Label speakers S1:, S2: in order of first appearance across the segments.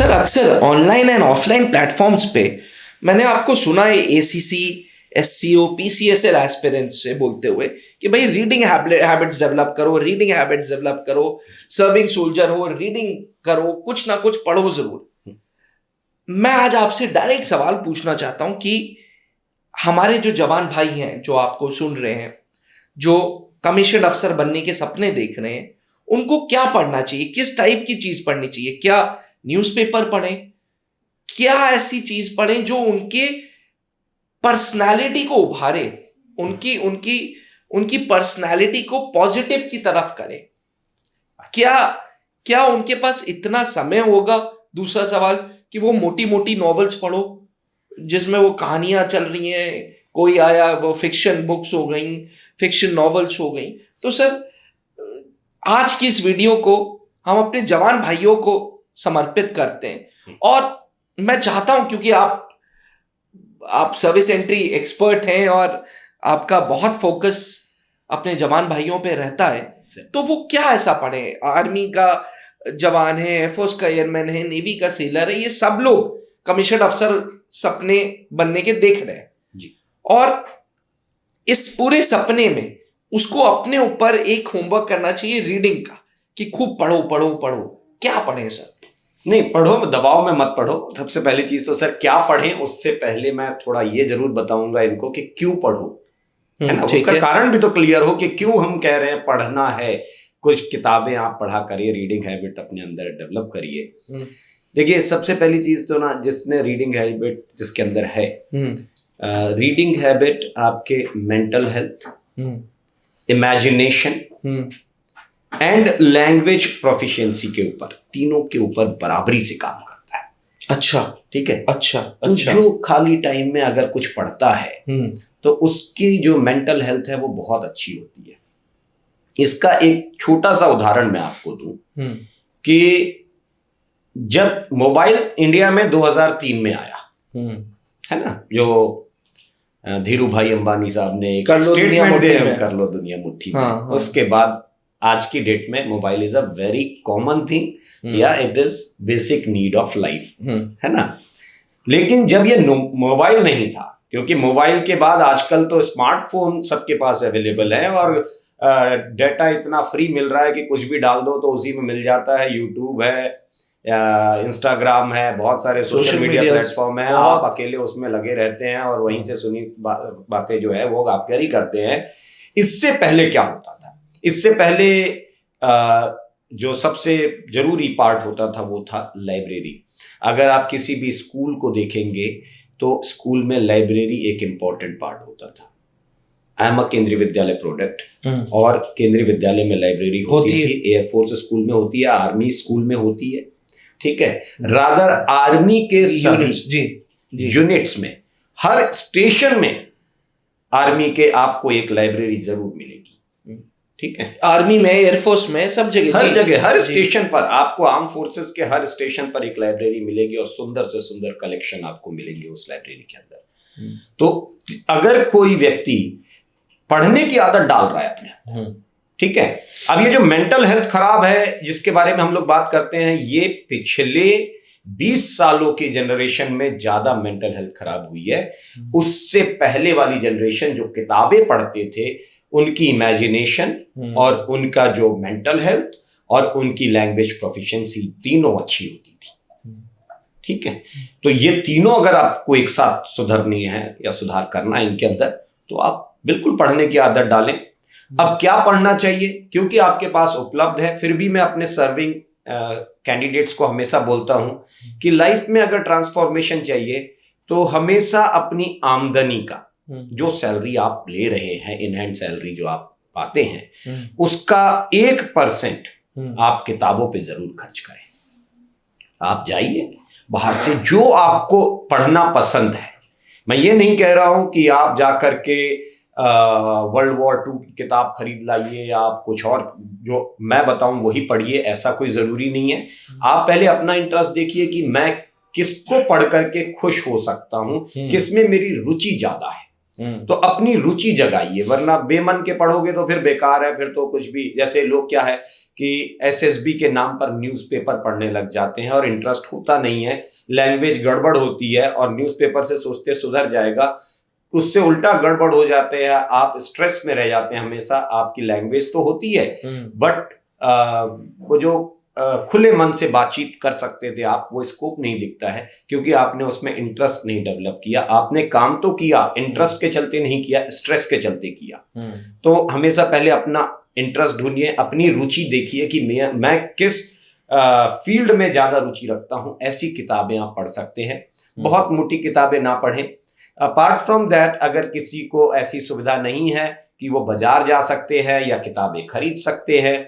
S1: Sir अक्सर online and offline platforms पे मैंने आपको सुना है एसीसी, एससीओ, पीसीएसएल एस्पिरेंट्स से बोलते हुए कि भाई रीडिंग हैबिट्स डेवलप करो, रीडिंग हैबिट्स डेवलप करो, सर्विंग सोल्जर हो, रीडिंग करो, कुछ ना कुछ पढ़ो जरूर। मैं आज आपसे डायरेक्ट सवाल पूछना चाहता हूं कि हमारे जो जवान भाई हैं जो आपको सुन रहे हैं, जो कमीशन अफसर बनने के सपने देख रहे हैं, उनको क्या पढ़ना चाहिए, किस टाइप की चीज पढ़नी चाहिए? क्या न्यूज़पेपर पढ़ें? क्या ऐसी चीज पढ़ें जो उनके पर्सनालिटी को उभारे, उनकी उनकी उनकी पर्सनालिटी को पॉजिटिव की तरफ करे? क्या क्या उनके पास इतना समय होगा? दूसरा सवाल कि वो मोटी मोटी नॉवेल्स पढ़ो जिसमें वो कहानियां चल रही हैं, कोई आया वो फिक्शन बुक्स हो गई, फिक्शन नॉवेल्स हो गई। तो सर आज की इस वीडियो को हम अपने जवान भाइयों को समर्पित करते हैं और मैं चाहता हूं, क्योंकि आप सर्विस एंट्री एक्सपर्ट हैं और आपका बहुत फोकस अपने जवान भाइयों पे रहता है, तो वो क्या ऐसा पढ़े? आर्मी का जवान है, एयरफोर्स का एयरमैन है, नेवी का सेलर है, ये सब लोग कमीशन अफसर सपने बनने के देख रहे हैं जी। और इस पूरे सपने में उसको अपने ऊपर एक होमवर्क करना चाहिए रीडिंग का, कि खूब पढ़ो पढ़ो पढ़ो। क्या पढ़े सर?
S2: नहीं, पढ़ो, दबाव में मत पढ़ो। सबसे पहली चीज तो सर क्या पढ़ें उससे पहले मैं थोड़ा ये जरूर बताऊंगा इनको कि क्यों पढ़ो, है ना। उसका कारण भी तो क्लियर हो कि क्यों हम कह रहे हैं पढ़ना है। कुछ किताबें आप पढ़ा करिए, रीडिंग हैबिट अपने अंदर डेवलप करिए। देखिए, सबसे पहली चीज तो ना, जिसने रीडिंग हैबिट जिसके अंदर है, रीडिंग हैबिट आपके mental health, imagination and language proficiency के ऊपर, तीनों के ऊपर बराबरी से काम करता है।
S1: अच्छा,
S2: ठीक है।
S1: अच्छा।
S2: तो जो खाली टाइम में अगर कुछ पढ़ता है तो उसकी जो मेंटल हेल्थ है वो बहुत अच्छी होती है। इसका एक छोटा सा उदाहरण मैं आपको दूं कि जब मोबाइल इंडिया में 2003 में आया, है ना, जो धीरू भाई अंबानी साहब ने एक स्टेटमेंट दे, कर लो दुनिया मुट्ठी में। हाँ। उसके बाद आज की डेट में mobile is a very common thing, या it is basic need of life, है ना। लेकिन जब ये मोबाइल नहीं था, क्योंकि मोबाइल के बाद आजकल तो स्मार्टफोन सबके पास अवेलेबल है और डेटा इतना फ्री मिल रहा है कि कुछ भी डाल दो तो उसी में मिल जाता है। यूट्यूब है, इंस्टाग्राम है, बहुत सारे सोशल मीडिया प्लेटफॉर्म है, आप अकेले उसमें लगे रहते हैं और वहीं से सुनी बातें जो है वो आप कैरी करते हैं। इससे पहले क्या होता था? इससे पहले जो सबसे जरूरी पार्ट होता था वो था लाइब्रेरी। अगर आप किसी भी स्कूल को देखेंगे तो स्कूल में लाइब्रेरी एक इंपॉर्टेंट पार्ट होता था। आई एम अ केंद्रीय विद्यालय प्रोडक्ट, और केंद्रीय विद्यालय में लाइब्रेरी होती है। एयरफोर्स स्कूल में होती है, आर्मी स्कूल में होती है, ठीक है। रादर आर्मी के यूनिट्स में, हर स्टेशन में आर्मी के आपको एक लाइब्रेरी जरूर मिलेगी, ठीक है।
S1: आर्मी में, एयरफोर्स में, सब जगह,
S2: हर जगह, हर स्टेशन पर आपको, आर्म फोर्सेस के हर स्टेशन पर एक लाइब्रेरी मिलेगी और सुंदर से सुंदर कलेक्शन आपको मिलेंगे उस लाइब्रेरी के अंदर। तो अगर कोई व्यक्ति पढ़ने की आदत डाल रहा है अपने, ठीक है। अब ये जो मेंटल हेल्थ खराब है जिसके बारे में हम लोग बात करते हैं, ये पिछले 20 सालों की जनरेशन में ज्यादा मेंटल हेल्थ खराब हुई है। उससे पहले वाली जनरेशन जो किताबें पढ़ते थे, उनकी इमेजिनेशन और उनका जो मेंटल हेल्थ और उनकी लैंग्वेज प्रोफिशिएंसी तीनों अच्छी होती थी, ठीक है। तो ये तीनों अगर आपको एक साथ सुधरनी है या सुधार करना है इनके अंदर, तो आप बिल्कुल पढ़ने की आदत डालें। अब क्या पढ़ना चाहिए, क्योंकि आपके पास उपलब्ध है, फिर भी मैं अपने सर्विंग कैंडिडेट्स को हमेशा बोलता हूं कि लाइफ में अगर ट्रांसफॉर्मेशन चाहिए तो हमेशा अपनी आमदनी का, जो सैलरी आप ले रहे हैं, इन हैंड सैलरी जो आप पाते हैं, उसका 1% आप किताबों पे जरूर खर्च करें। आप जाइए बाहर से, जो आपको पढ़ना पसंद है। मैं ये नहीं कह रहा हूं कि आप जाकर के वर्ल्ड वॉर 2 की किताब खरीद लाइए या आप कुछ और जो मैं बताऊं वही पढ़िए, ऐसा कोई जरूरी नहीं है। आप पहले अपना इंटरेस्ट देखिए कि मैं किसको पढ़ करके खुश हो सकता हूं, किसमें मेरी रुचि ज्यादा है। तो अपनी रुचि जगाइए, वरना बेमन के पढ़ोगे तो फिर बेकार है। फिर तो कुछ भी, जैसे लोग क्या है कि एसएसबी के नाम पर न्यूज़पेपर पढ़ने लग जाते हैं और इंटरेस्ट होता नहीं है, लैंग्वेज गड़बड़ होती है और न्यूज़पेपर से सोचते सुधर जाएगा, उससे उल्टा गड़बड़ हो जाते हैं, आप स्ट्रेस में रह जाते हैं हमेशा। आपकी लैंग्वेज तो होती है बट वो जो खुले मन से बातचीत कर सकते थे आप, वो स्कोप नहीं दिखता है क्योंकि आपने उसमें इंटरेस्ट नहीं डेवलप किया। आपने काम तो किया, इंटरेस्ट के चलते नहीं किया, स्ट्रेस के चलते किया। तो हमेशा पहले अपना इंटरेस्ट ढूंढिए, अपनी रुचि देखिए कि मैं किस फील्ड में ज्यादा रुचि रखता हूं, ऐसी किताबें आप पढ़ सकते हैं। बहुत मोटी किताबें ना पढ़ें। अपार्ट फ्रॉम दैट, अगर किसी को ऐसी सुविधा नहीं है कि वो बाजार जा सकते हैं या किताबें खरीद सकते हैं,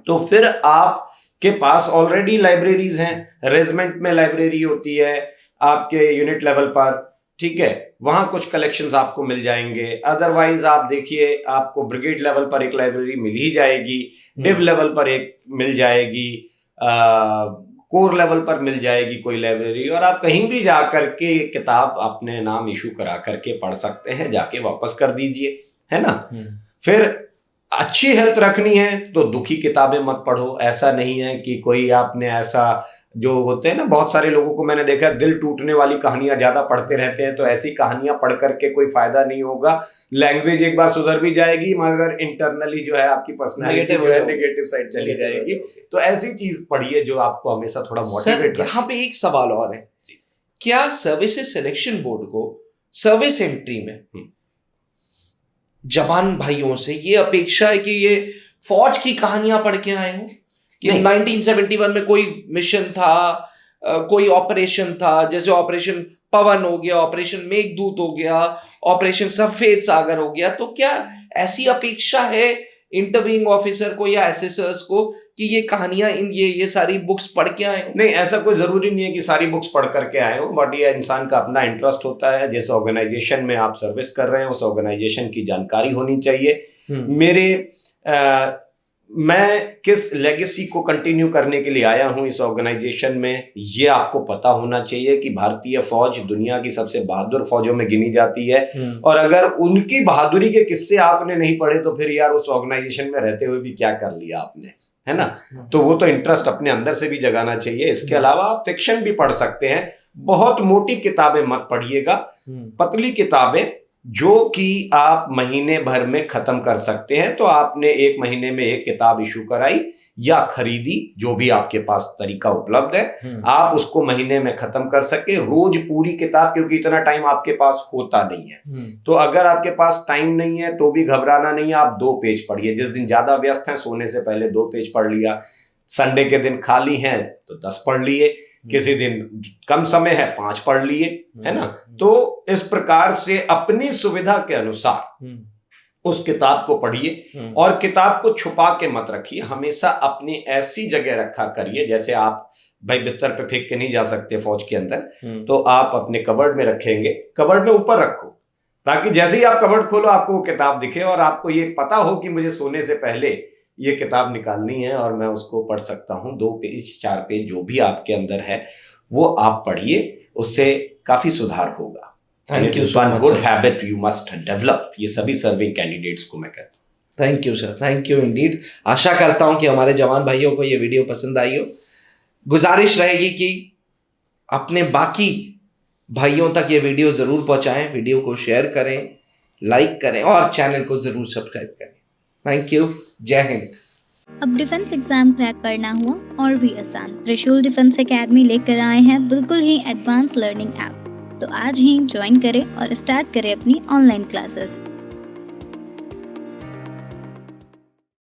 S2: तो फिर आप के पास ऑलरेडी लाइब्रेरीज हैं। रेजिमेंट में लाइब्रेरी होती है आपके यूनिट लेवल पर, ठीक है, वहां कुछ कलेक्शंस आपको मिल जाएंगे। अदरवाइज आप देखिए, आपको ब्रिगेड लेवल पर एक लाइब्रेरी मिल ही जाएगी, डिव लेवल पर एक मिल जाएगी, कोर लेवल पर मिल जाएगी कोई लाइब्रेरी, और आप कहीं भी जा करके किताब अपने नाम इशू करा करके पढ़ सकते हैं, जाके वापस कर दीजिए, है ना। फिर अच्छी हेल्थ रखनी है तो दुखी किताबें मत पढ़ो। ऐसा नहीं है कि कोई आपने ऐसा, जो होते हैं ना, बहुत सारे लोगों को मैंने देखा दिल टूटने वाली कहानियां ज्यादा पढ़ते रहते हैं, तो ऐसी कहानियां पढ़ करके कोई फायदा नहीं होगा। लैंग्वेज एक बार सुधर भी जाएगी मगर इंटरनली जो है आपकी पर्सनैलिटी जो है नेगेटिव साइड चली जाएगी। तो ऐसी चीज पढ़िए जो आपको हमेशा थोड़ा मोटिवेट।
S1: यहाँ पे एक सवाल और है, क्या सर्विसेज सिलेक्शन बोर्ड को सर्विस एंट्री में जवान भाइयों से ये अपेक्षा है कि ये फौज की कहानियां पढ़ के आए हों कि 1971 में कोई मिशन था, कोई ऑपरेशन था, जैसे ऑपरेशन पवन हो गया, ऑपरेशन मेघदूत हो गया, ऑपरेशन सफेद सागर हो गया, तो क्या ऐसी अपेक्षा है इंटरव्यूइंग ऑफिसर को या एसएसर्स को कि ये कहानियां ये सारी बुक्स पढ़ के आए हो?
S2: नहीं, ऐसा कोई जरूरी नहीं है कि सारी बुक्स पढ़ करके आए हो, बट ये इंसान का अपना इंटरेस्ट होता है। जिस ऑर्गेनाइजेशन में आप सर्विस कर रहे हैं उस ऑर्गेनाइजेशन की जानकारी होनी चाहिए। मैं किस लेगेसी को कंटिन्यू करने के लिए आया हूं इस ऑर्गेनाइजेशन में, ये आपको पता होना चाहिए कि भारतीय फौज दुनिया की सबसे बहादुर फौजों में गिनी जाती है, और अगर उनकी बहादुरी के किस्से आपने नहीं पढ़े तो फिर यार उस ऑर्गेनाइजेशन में रहते हुए भी क्या कर लिया आपने, है ना। तो वो तो इंटरेस्ट अपने अंदर से भी जगाना चाहिए। इसके अलावा आप फिक्शन भी पढ़ सकते हैं। बहुत मोटी किताबें मत पढ़िएगा, पतली किताबें जो कि आप महीने भर में खत्म कर सकते हैं। तो आपने एक महीने में एक किताब इशू कराई या खरीदी, जो भी आपके पास तरीका उपलब्ध है, आप उसको महीने में खत्म कर सके। रोज पूरी किताब, क्योंकि इतना टाइम आपके पास होता नहीं है। तो अगर आपके पास टाइम नहीं है तो भी घबराना नहीं है, आप 2 पेज पढ़िए। जिस दिन ज्यादा व्यस्त हैं सोने से पहले 2 पेज पढ़ लिया, संडे के दिन खाली हैं तो 10 पढ़ लिए, किसी दिन कम समय है 5 पढ़ लिए, है ना। तो इस प्रकार से अपनी सुविधा के अनुसार उस किताब को पढ़िए, और किताब को छुपा के मत रखिए, हमेशा अपनी ऐसी जगह रखा करिए। जैसे आप भाई बिस्तर पे फेंक के नहीं जा सकते फौज के अंदर, तो आप अपने कबर्ड में रखेंगे, कबर्ड में ऊपर रखो, ताकि जैसे ही आप कबर्ड खोलो आपको वो किताब दिखे और आपको ये पता हो कि मुझे सोने से पहले ये किताब निकालनी है और मैं उसको पढ़ सकता हूँ। 2 पेज 4 पेज जो भी आपके अंदर है वो आप पढ़िए, उससे काफी सुधार होगा।
S1: Thank you so much.
S2: Good habit you must develop, ये सभी सर्विंग कैंडिडेट्स को मैं कहता हूँ।
S1: Thank you sir, thank you indeed. आशा करता हूँ कि हमारे जवान भाइयों को ये वीडियो पसंद आई हो। गुजारिश रहेगी कि अपने बाकी भाइयों तक ये वीडियो ज़रूर पहुँचाएं, वीडियो को शेयर करें, लाइक करें और चैनल को ज़रूर सब्सक्राइब करें। थैंक यू, जय हिंद।
S3: अब डिफेंस एग्जाम क्रैक करना हुआ और भी आसान, त्रिशूल डिफेंस एकेडमी लेकर आए हैं बिल्कुल ही एडवांस लर्निंग ऐप। तो आज ही ज्वाइन करें और स्टार्ट करें अपनी ऑनलाइन क्लासेस।